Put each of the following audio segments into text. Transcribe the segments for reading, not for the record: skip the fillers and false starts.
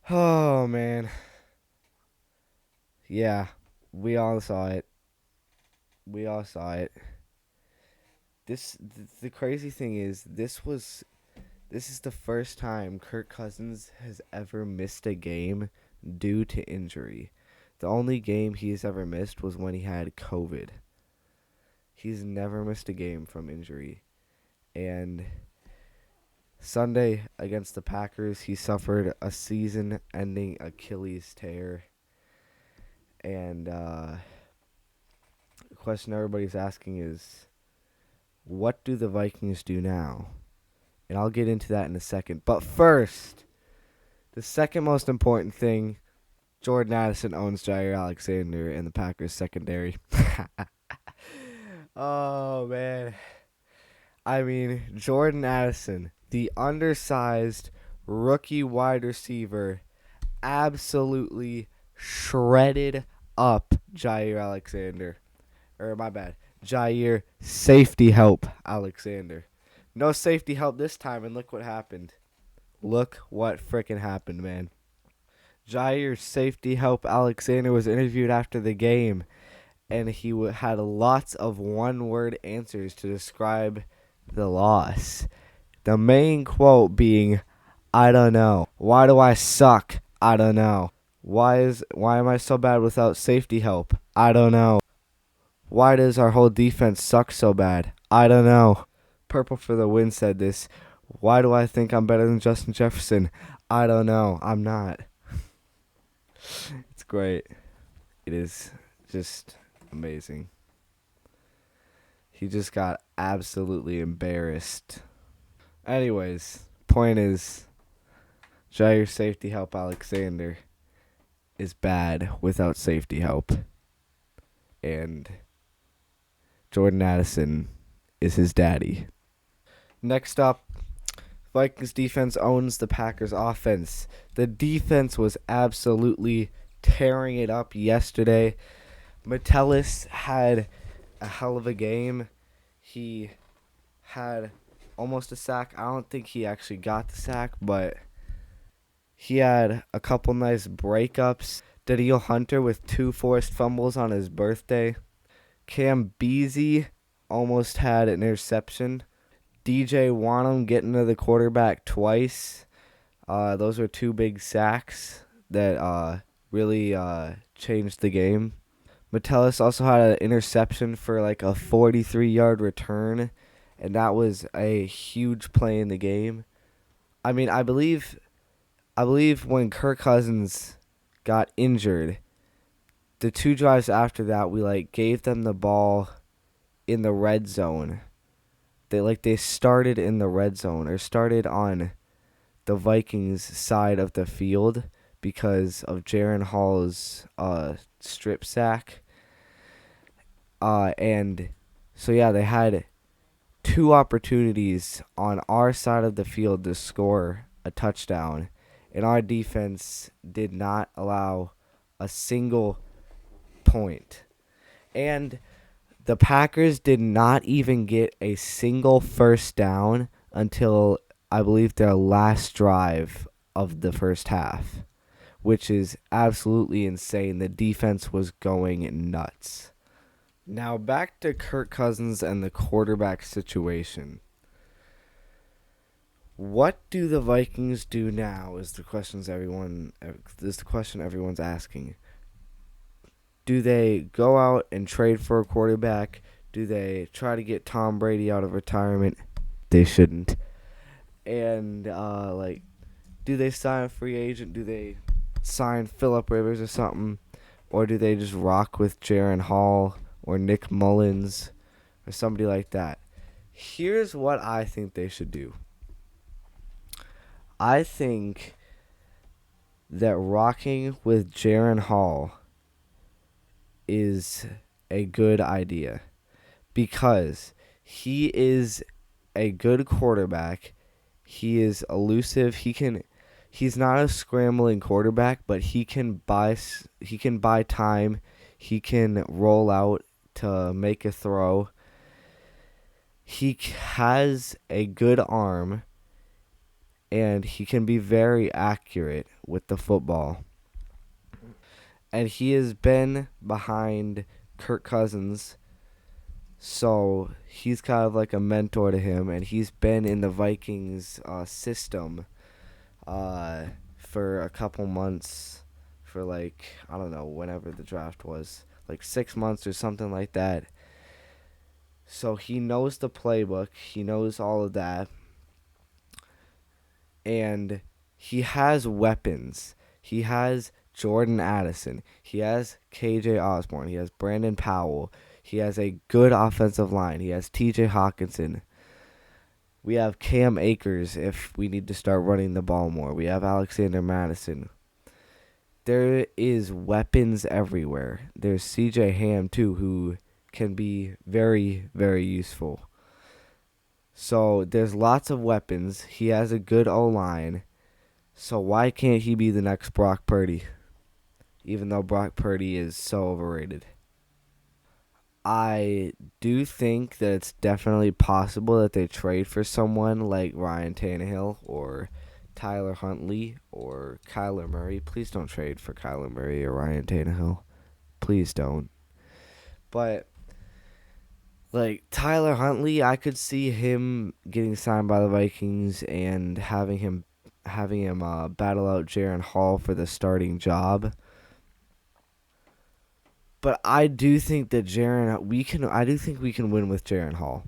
Oh man. Yeah, we all saw it. We all saw it. The crazy thing is this is the first time Kirk Cousins has ever missed a game due to injury. The only game he's ever missed was when he had COVID. He's never missed a game from injury. And Sunday against the Packers, he suffered a season-ending Achilles tear. And the question everybody's asking is, what do the Vikings do now? And I'll get into that in a second. But first, the second most important thing, Jordan Addison owns Jair Alexander in the Packers secondary. Oh, man. I mean, Jordan Addison, the undersized rookie wide receiver, absolutely shredded up Jair Alexander. Or, my bad, Jair safety help Alexander. No safety help this time, and look what happened. Look what frickin' happened, man. Jair safety help Alexander was interviewed after the game, and he had lots of one-word answers to describe the loss. The main quote being, "I don't know. Why do I suck? I don't know. Why am I so bad without safety help? I don't know. Why does our whole defense suck so bad? I don't know." Purple for the Win said this. "Why do I think I'm better than Justin Jefferson? I don't know. I'm not." It's great. It is just amazing. He just got absolutely embarrassed. Anyways, point is, Jair safety help Alexander is bad without safety help. And Jordan Addison is his daddy. Next up, Vikings defense owns the Packers offense. The defense was absolutely tearing it up yesterday. Metellus had a hell of a game. He had almost a sack. I don't think he actually got the sack, but he had a couple nice breakups. Danielle Hunter with 2 forced fumbles on his birthday. Cam Beasley almost had an interception. DJ Wanham getting to the quarterback twice. Those were 2 big sacks that really changed the game. Metellus also had an interception for like a 43-yard return, and that was a huge play in the game. I mean, I believe when Kirk Cousins got injured, the 2 drives after that, we gave them the ball in the red zone. They started in the red zone, or started on the Vikings side of the field because of Jaron Hall's strip sack. And so yeah, they had 2 opportunities on our side of the field to score a touchdown, and our defense did not allow a single point. And the Packers did not even get a single first down until, I believe, their last drive of the first half, which is absolutely insane. The defense was going nuts. Now back to Kirk Cousins and the quarterback situation. What do the Vikings do now is the question everyone's asking. Do they go out and trade for a quarterback? Do they try to get Tom Brady out of retirement? They shouldn't. And do they sign a free agent? Do they sign Phillip Rivers or something? Or do they just rock with Jaron Hall or Nick Mullins or somebody like that? Here's what I think they should do. I think that rocking with Jaron Hall is a good idea because he is a good quarterback. He is elusive. He's not a scrambling quarterback, but he can buy time. He can roll out to make a throw. He has a good arm, and he can be very accurate with the football. And he has been behind Kirk Cousins, so he's kind of like a mentor to him, and he's been in the Vikings system uh, for a couple months, for like, I don't know, whenever the draft was, like 6 months or something like that. So he knows the playbook, he knows all of that, and he has weapons. He has Jordan Addison. He has KJ Osborne. He has Brandon Powell. He has a good offensive line. He has TJ Hawkinson. We have Cam Akers if we need to start running the ball more. We have Alexander Madison. There is weapons everywhere. There's CJ Ham too, who can be very, very useful. So there's lots of weapons. He has a good O-line. So why can't he be the next Brock Purdy? Even though Brock Purdy is so overrated. I do think that it's definitely possible that they trade for someone like Ryan Tannehill or Tyler Huntley or Kyler Murray. Please don't trade for Kyler Murray or Ryan Tannehill. Please don't. But like Tyler Huntley, I could see him getting signed by the Vikings and having him battle out Jaron Hall for the starting job. But I do think that I do think we can win with Jaron Hall.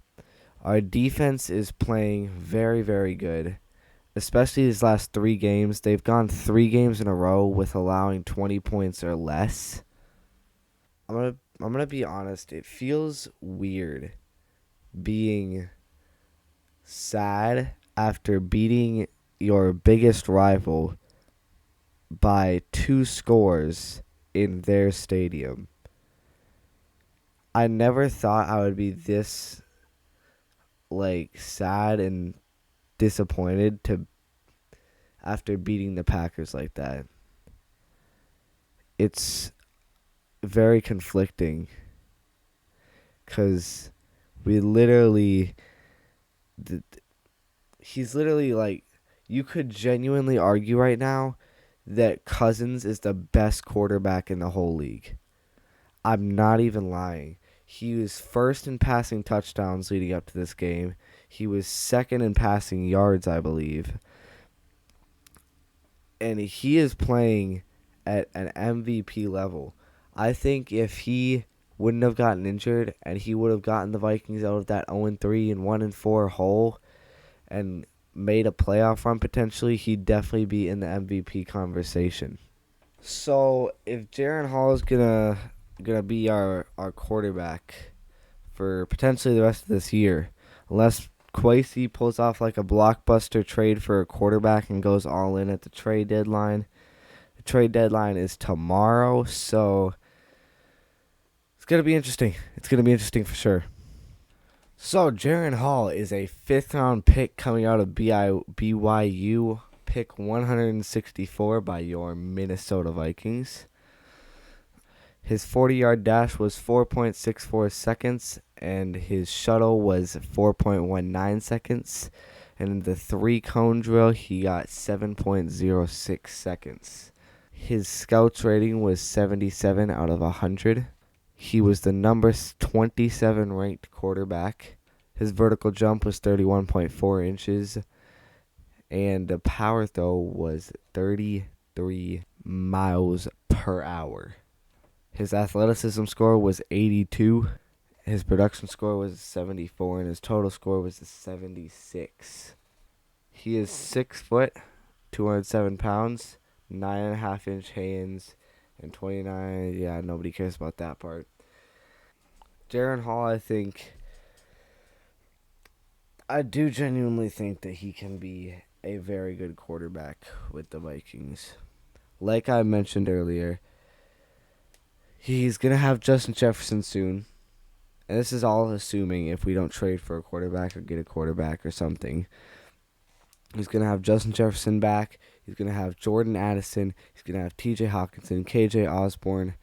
Our defense is playing very, very good, especially these last 3 games. They've gone 3 games in a row with allowing 20 points or less. I'm gonna be honest. It feels weird being sad after beating your biggest rival by 2 scores in their stadium. I never thought I would be this like sad and disappointed to after beating the Packers like that. It's very conflicting cuz we literally he's literally like, you could genuinely argue right now that Cousins is the best quarterback in the whole league. I'm not even lying. He was first in passing touchdowns leading up to this game. He was second in passing yards, I believe. And he is playing at an MVP level. I think if he wouldn't have gotten injured and he would have gotten the Vikings out of that 0-3 and 1-4 hole and made a playoff run potentially, he'd definitely be in the MVP conversation. So if Jaron Hall is gonna be our quarterback for potentially the rest of this year, unless Kwesi pulls off like a blockbuster trade for a quarterback and goes all in at the trade deadline. The trade deadline is tomorrow, so it's gonna be interesting. It's gonna be interesting for sure. So Jaron Hall is a 5th-round pick coming out of BYU, pick 164 by your Minnesota Vikings. His 40-yard dash was 4.64 seconds, and his shuttle was 4.19 seconds. And in the 3-cone drill, he got 7.06 seconds. His scouts rating was 77 out of 100. He was the number 27 ranked quarterback. His vertical jump was 31.4 inches, and the power throw was 33 miles per hour. His athleticism score was 82. His production score was 74, and his total score was 76. He is 6 foot, 207 pounds, 9.5-inch hands, and 29. Yeah, nobody cares about that part. Jaron Hall, I do genuinely think that he can be a very good quarterback with the Vikings. Like I mentioned earlier, he's going to have Justin Jefferson soon. And this is all assuming if we don't trade for a quarterback or get a quarterback or something. He's going to have Justin Jefferson back. He's going to have Jordan Addison. He's going to have TJ Hawkinson, KJ Osborne.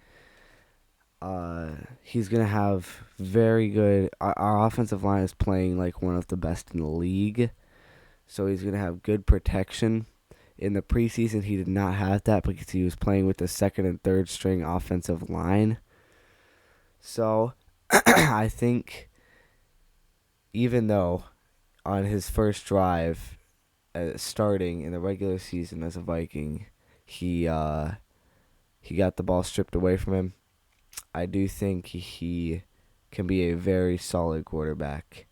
He's going to have very good... Our offensive line is playing like one of the best in the league. so he's going to have good protection. In the preseason, he did not have that because he was playing with the second and third string offensive line. So I think even though on his first drive starting in the regular season as a Viking, he got the ball stripped away from him, I do think he can be a very solid quarterback.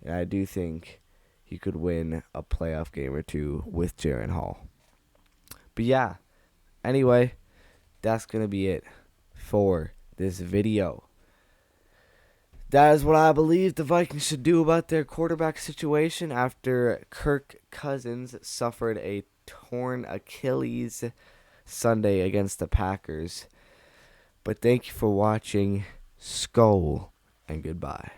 And I do think he could win a playoff game or two with Jaren Hall. But yeah, anyway, that's going to be it for this video. That is what I believe the Vikings should do about their quarterback situation after Kirk Cousins suffered a torn Achilles Sunday against the Packers. But thank you for watching. Skol and goodbye.